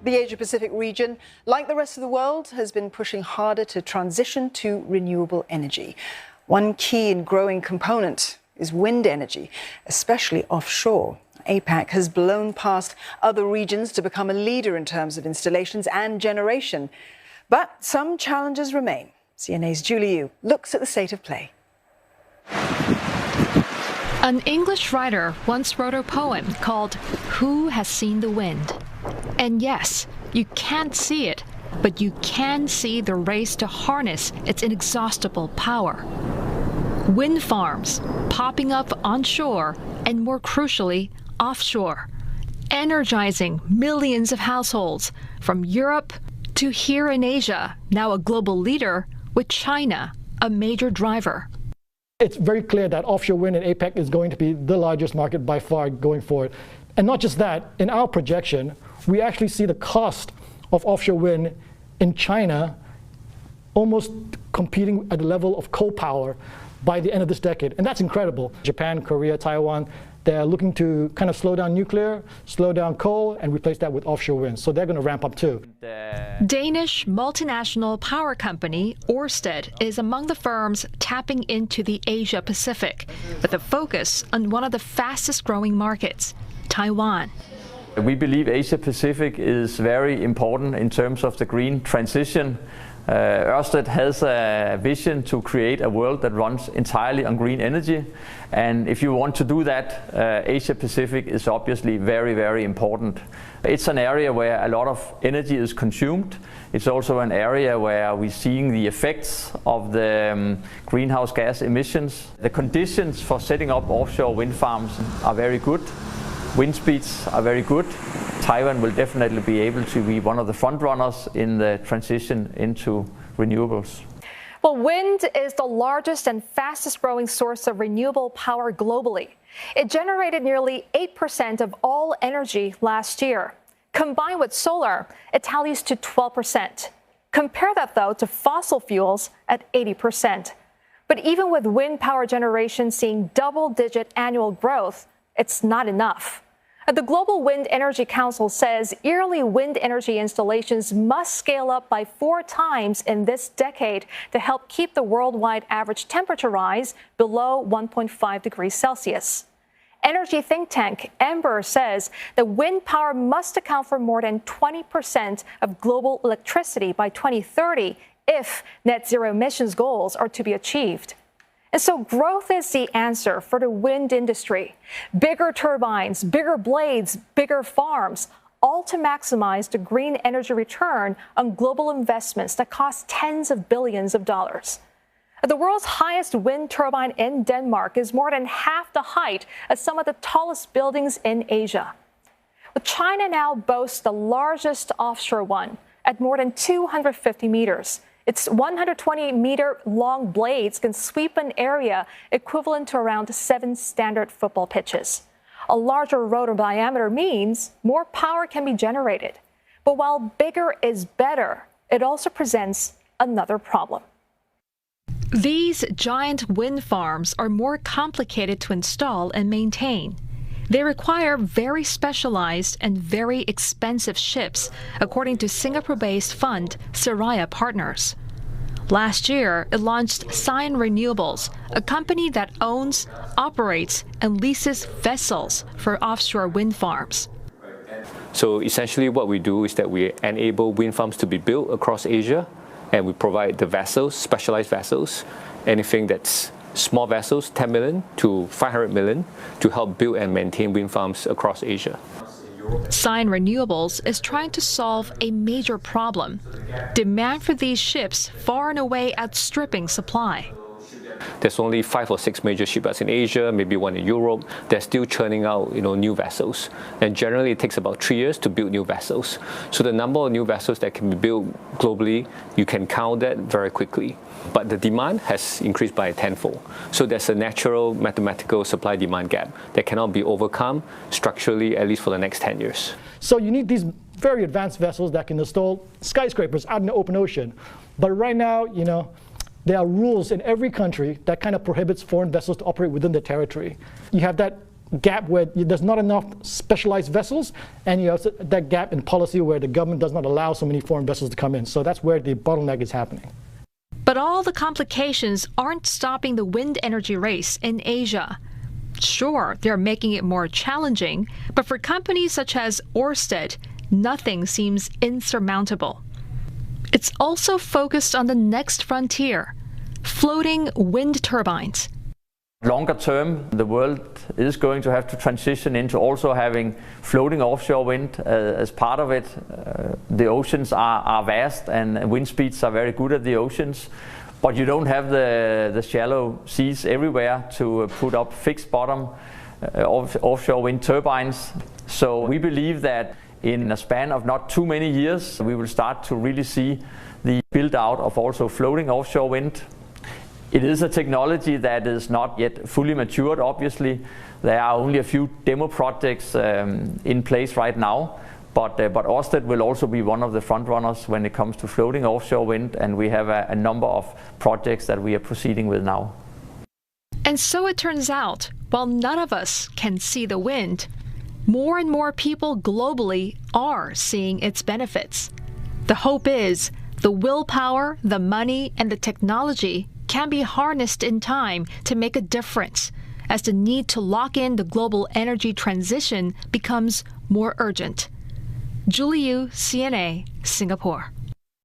The Asia-Pacific region, like the rest of the world, has been pushing harder to transition to renewable energy. One key and growing component is wind energy, especially offshore. APAC has blown past other regions to become a leader in terms of installations and generation. But some challenges remain. CNA's Julie Yu looks at the state of play. An English writer once wrote a poem called "Who Has Seen the Wind?" And yes, you can't see it, but you can see the race to harness its inexhaustible power. Wind farms popping up onshore and, more crucially, offshore, energizing millions of households from Europe to here in Asia, now a global leader, with China a major driver. It's very clear that offshore wind in APAC is going to be the largest market by far going forward. And not just that, in our projection, we actually see the cost of offshore wind in China almost competing at the level of coal power by the end of this decade. And that's incredible. Japan, Korea, Taiwan, they're looking to kind of slow down nuclear, slow down coal, and replace that with offshore wind. So they're going to ramp up too. Danish multinational power company Ørsted is among the firms tapping into the Asia Pacific, with a focus on one of the fastest growing markets, Taiwan. We believe Asia Pacific is very important in terms of the green transition. Ørsted has a vision to create a world that runs entirely on green energy, and if you want to do that, Asia Pacific is obviously very, very important. It's an area where a lot of energy is consumed. It's also an area where we're seeing the effects of the greenhouse gas emissions. The conditions for setting up offshore wind farms are very good. Wind speeds are very good. Taiwan will definitely be able to be one of the front runners in the transition into renewables. Well, wind is the largest and fastest growing source of renewable power globally. It generated nearly 8% of all energy last year. Combined with solar, it tallies to 12%. Compare that, though, to fossil fuels at 80%. But even with wind power generation seeing double-digit annual growth, it's not enough. The Global Wind Energy Council says yearly wind energy installations must scale up by 4 times in this decade to help keep the worldwide average temperature rise below 1.5 degrees Celsius. Energy think tank Ember says that wind power must account for more than 20% of global electricity by 2030 if net zero emissions goals are to be achieved. And so growth is the answer for the wind industry. Bigger turbines, bigger blades, bigger farms, all to maximize the green energy return on global investments that cost tens of billions of dollars. The world's highest wind turbine in Denmark is more than half the height of some of the tallest buildings in Asia. But China now boasts the largest offshore one at more than 250 meters. Its 120-meter-long blades can sweep an area equivalent to around 7 standard football pitches. A larger rotor diameter means more power can be generated. But while bigger is better, it also presents another problem. These giant wind farms are more complicated to install and maintain. They require very specialized and very expensive ships, according to Singapore-based fund Seraya Partners. Last year, it launched Sign Renewables, a company that owns, operates, and leases vessels for offshore wind farms. So essentially what we do is that we enable wind farms to be built across Asia, and we provide the vessels, specialized vessels, anything that's small vessels, 10 million to 500 million, to help build and maintain wind farms across Asia. Sign Renewables is trying to solve a major problem. Demand for these ships far and away outstripping supply. There's only 5 or 6 major shipyards in Asia, maybe one in Europe. They're still churning out, new vessels. And generally, it takes about 3 years to build new vessels. So the number of new vessels that can be built globally, you can count that very quickly. But the demand has increased by tenfold. So there's a natural mathematical supply-demand gap that cannot be overcome structurally, at least for the next 10 years. So you need these very advanced vessels that can install skyscrapers out in the open ocean. But right now, there are rules in every country that kind of prohibits foreign vessels to operate within their territory. You have that gap where there's not enough specialized vessels, and you have that gap in policy where the government does not allow so many foreign vessels to come in. So that's where the bottleneck is happening. But all the complications aren't stopping the wind energy race in Asia. Sure, they're making it more challenging, but for companies such as Ørsted, nothing seems insurmountable. It's also focused on the next frontier, floating wind turbines. Longer term, the world is going to have to transition into also having floating offshore wind as part of it. The oceans are vast and wind speeds are very good at the oceans, but you don't have the shallow seas everywhere to put up fixed bottom offshore wind turbines. So we believe that in a span of not too many years, we will start to really see the build out of also floating offshore wind. It is a technology that is not yet fully matured, obviously. There are only a few demo projects in place right now, but Ørsted will also be one of the front runners when it comes to floating offshore wind, and we have a number of projects that we are proceeding with now. And so it turns out, while none of us can see the wind, more and more people globally are seeing its benefits. The hope is the willpower, the money, and the technology can be harnessed in time to make a difference as the need to lock in the global energy transition becomes more urgent. Julie Yu, CNA, Singapore.